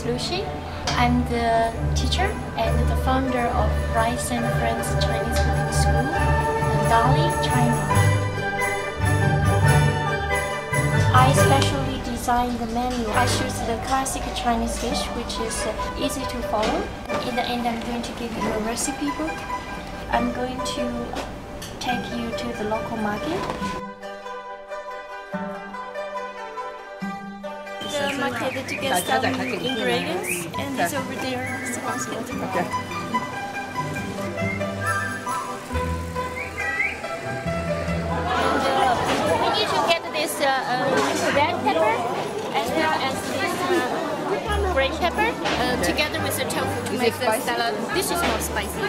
Lucy. I'm the teacher and the founder of Rice and Friends Chinese Cooking School in Dali, China. I specially designed the menu. I choose the classic Chinese dish, which is easy to follow. In the end, I'm going to give you a recipe book. I'm going to take you to the local market. The market to get some ingredients, and it's over there. So okay. We need to get this red pepper as well as this green pepper together with the tofu to make the salad. This is not spicy.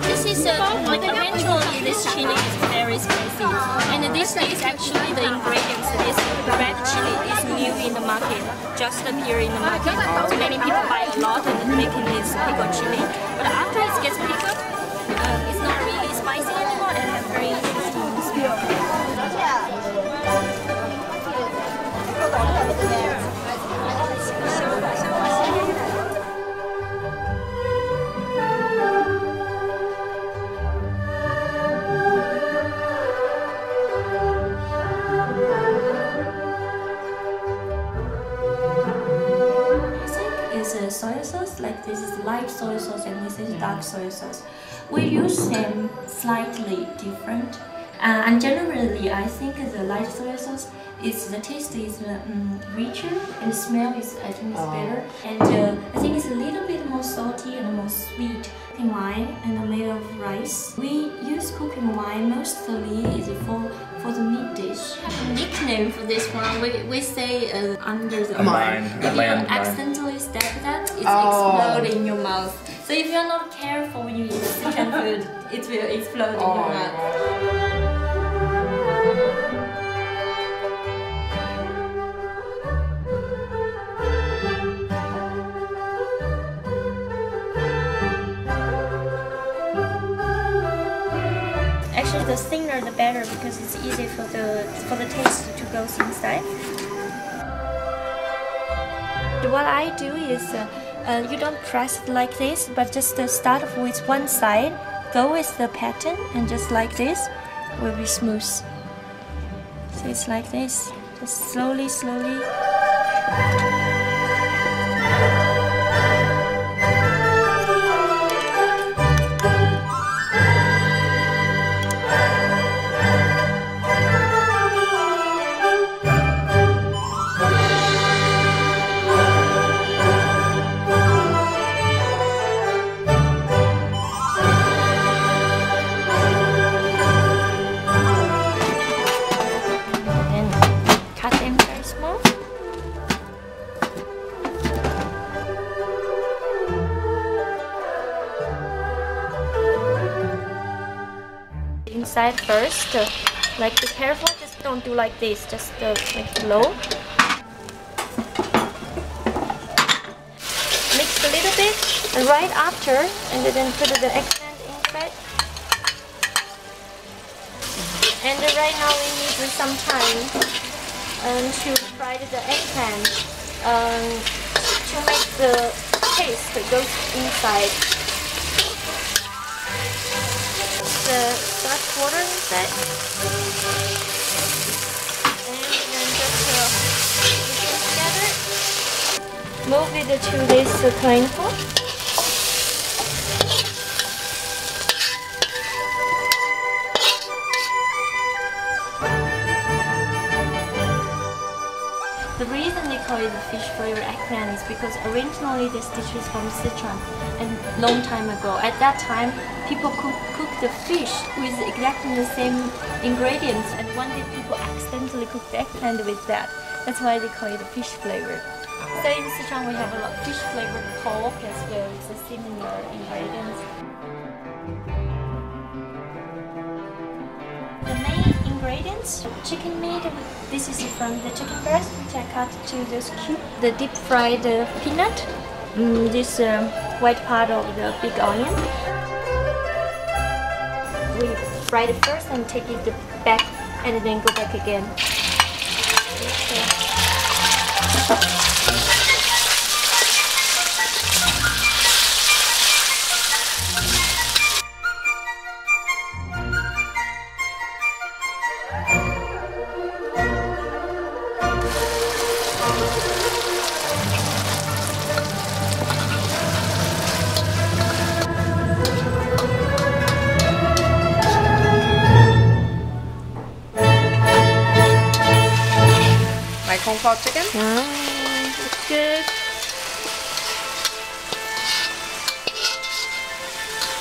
This is like eventually this chili is very spicy, and this is actually the ingredients. This red chili is new in the market, just appeared in the market. So many people buy a lot and making this pickled chili. But after it gets pickled, it's not really spicy anymore and have very interesting smell. Soy sauce, like this is light soy sauce and this is dark soy sauce. We use them slightly different, and generally I think the light soy sauce is the taste is richer and the smell is I think is better, and I think it's a little bit more salty and more sweet. Cooking wine and made of rice. We use cooking wine mostly is for the meat dish. Nickname for this one, we say under the mine. If you accidentally stab that, it's explode in your mouth. So if you're not careful when you eat Sichuan food, it will explode in your mouth. Actually, the thinner the better because it's easy for the taste to go inside. What I do is you don't press it like this, but just start with one side, go with the pattern, and just like this will be smooth. So it's like this, just slowly. Inside first, like be careful, just don't do like this, just like low. Mix a little bit, and right after, and then put the eggplant inside. And right now we need some time to fry the eggplant to make the paste that goes inside. The starch water inside, and then just mix it together. Move it to this clean pot. The reason they call it the fish flavor eggplant is because originally this dish is from Sichuan and long time ago. At that time, people could cook the fish with exactly the same ingredients, and one day people accidentally cooked the eggplant with that. That's why they call it a fish flavor. So in Sichuan we have a lot of fish flavored pork as well. It's a similar ingredients. The main ingredients: chicken meat. This is from the chicken breast, which I cut to this cube. The deep fried peanut. This white part of the big onion. We fry it first and take it back, and then go back again. My Kung Pao chicken. It's good.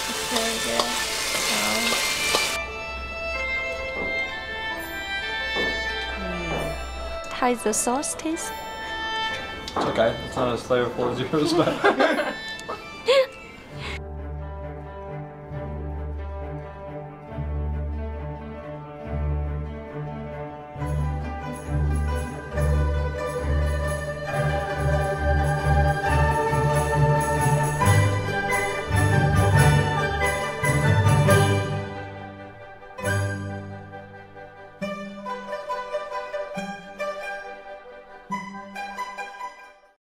It's very good. How is the sauce taste? It's okay. It's not as flavorful as yours, but